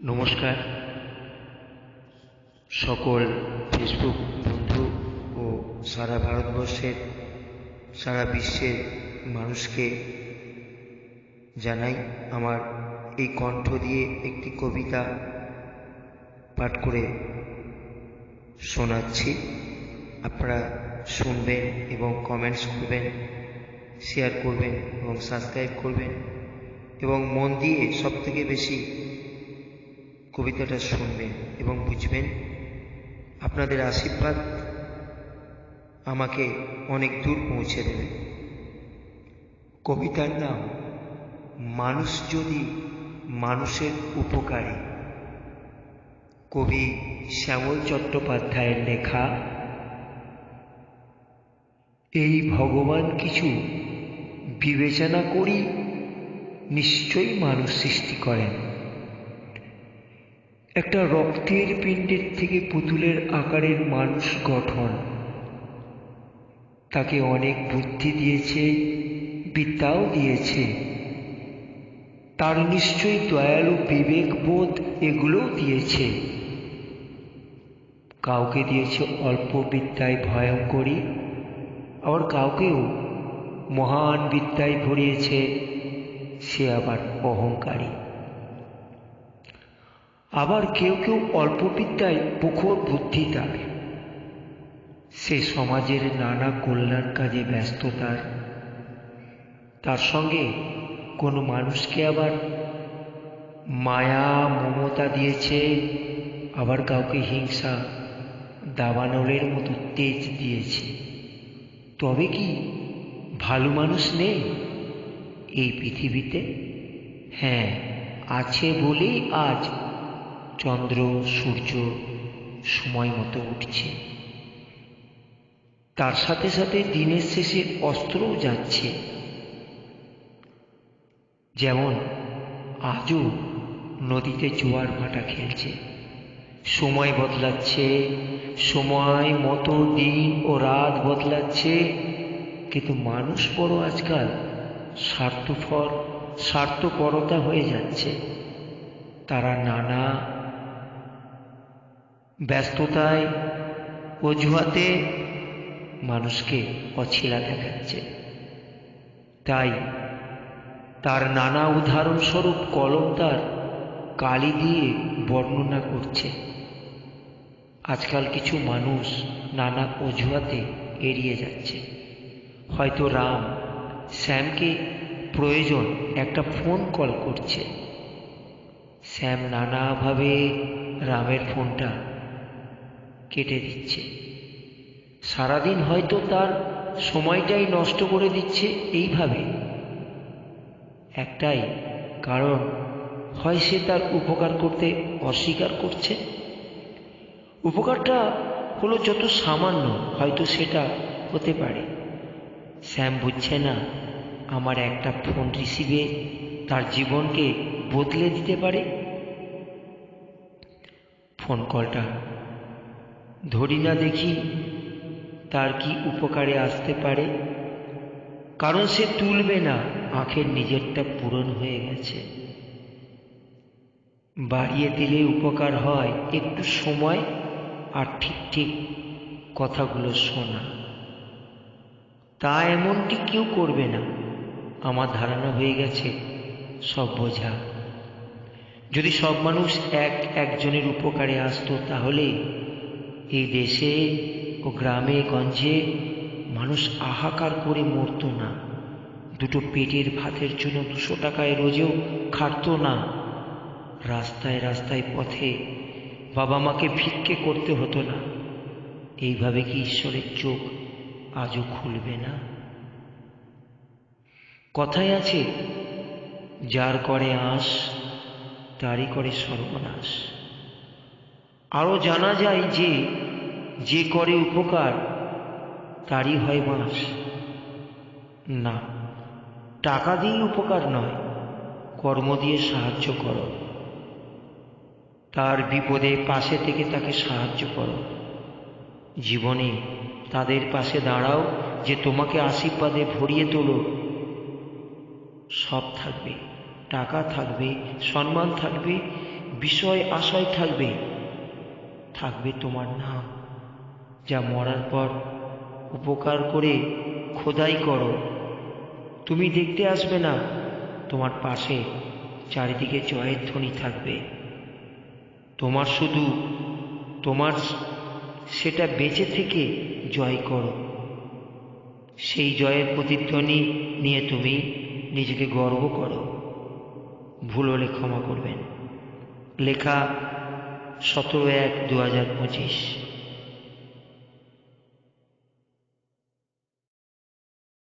নমস্কার সকল ফেসবুক বন্ধু ও সারা ভারতবর্ষের সারা বিশ্বের মানুষকে জানাই আমার এই কণ্ঠ দিয়ে একটি কবিতা পাঠ করে শোনাচ্ছি। আপনারা শুনবেন এবং কমেন্টস করবেন, শেয়ার করবেন এবং সাবস্ক্রাইব করবেন এবং মন দিয়ে সবথেকে বেশি কবিতাটা শুনবেন এবং বুঝবেন। আপনাদের আশীর্বাদ আমাকে অনেক দূর পৌঁছে দেবে। কবিতার নাম মানুষ যদি মানুষের উপকারে। কবি শ্যামল চট্টোপাধ্যায়ের লেখা। এই ভগবান কিছু বিবেচনা করি নিশ্চয়ই মানুষ সৃষ্টি করেন। একটা রক্তের পিণ্ডের থেকে পুতুলের আকারের মানুষ গঠন। তাকে অনেক বুদ্ধি দিয়েছে, বিদ্যাও দিয়েছে। তার নিশ্চয়ই দয়ালু বিবেকবোধ এগুলোও দিয়েছে। কাউকে দিয়েছে অল্প বিদ্যায় ভয়ঙ্করী, আবার কাউকেও মহান বিদ্যায় ভরিয়েছে, সে আবার অহংকারী। আবার কেউ কেউ অল্প বিদ্যায় প্রখর বুদ্ধি তার, সে সমাজের নানা কল্যাণ কাজে ব্যস্ত তার সঙ্গে কোনো মানুষকে আবার মায়া মমতা দিয়েছে, আবার কাউকে হিংসা দাবানলের মতো তেজ দিয়েছে। তবে কি ভালো মানুষ নেই এই পৃথিবীতে? হ্যাঁ, আছে বলেই আজ চন্দ্র সূর্য সময় মতো উঠছে। তার সাথে সাথে দিনের শেষে অস্ত্রও যাচ্ছে। যেমন আজও নদীতে জোয়ার ভাটা খেলছে। সময় বদলাচ্ছে, সময় মতো দিন ও রাত বদলাচ্ছে, কিন্তু মানুষ বড় আজকাল স্বার্থপরতা হয়ে যাচ্ছে। তারা নানা ব্যস্ততায় অজুহাতে মানুষকে অছিলা দেখাচ্ছে। তাই তার নানা উদাহরণস্বরূপ কলম তার কালি দিয়ে বর্ণনা করছে। আজকাল কিছু মানুষ নানা অজুহাতে এড়িয়ে যাচ্ছে। হয়তো রাম শ্যামকে প্রয়োজন একটা ফোন কল করছে, শ্যাম নানাভাবে রামের ফোনটা কেটে দিচ্ছে। সারাদিন হয়তো তার সময়টাই নষ্ট করে দিচ্ছে এইভাবে। একটাই কারণ, হয় সে তার উপকার করতে অস্বীকার করছে। উপকারটা হলো যত সামান্য, হয়তো সেটা হতে পারে শ্যাম বুঝছে না আমার একটা ফোন রিসিভে তার জীবনকে বদলে দিতে পারে। ফোন কলটা ধরি না, দেখি তার কি উপকারে আসতে পারে। কারণ সে তুলবে না, আখের নিজেরটা পূরণ হয়ে গেছে। বাড়িয়ে দিলে উপকার হয় একটু সময় আর ঠিক ঠিক কথাগুলো শোনা। তা এমনটি কেউ করবে না, আমার ধারণা হয়ে গেছে সব বোঝা। যদি সব মানুষ একজনের উপকারে আসতো, তাহলে এই দেশে ও গ্রামে গঞ্জে মানুষ হাহাকার করে মরত না। দুটো পেটের ভাতের জন্য 200 টাকায় রোজেও খাটত না। রাস্তায় রাস্তায় পথে বাবা মাকে ভিক্ষে করতে হতো না। এইভাবে কি ঈশ্বরের চোখ আজও খুলবে না? কথায় আছে, যার করে আঁশ তারই করে সর্বনাশ। আরো জানা যায় যে করে উপকার তারই হয় বাঁশ। না, টাকা দিয়ে উপকার নয়, কর্ম দিয়ে সাহায্য করো। তার বিপদে পাশে থেকে তাকে সাহায্য করো। জীবনে তাদের পাশে দাঁড়াও যে তোমাকে আশীর্বাদে ভরিয়ে তোলো। সব থাকবে, টাকা থাকবে, সম্মান থাকবে, বিষয় আশয় থাকবে, থাকবে তোমার নাম, যা মরার পর উপকার করে খোদাই করো। তুমি দেখতে আসবে না, তোমার পাশে চারিদিকে জয়ের ধ্বনি থাকবে। তোমার শুধু তোমার সেটা বেঁচে থেকে জয় করো। সেই জয়ের প্রতিধ্বনি নিয়ে তুমি নিজেকে গর্ব করো। ভুল হলে ক্ষমা করবেন। লেখা 17/1/2025।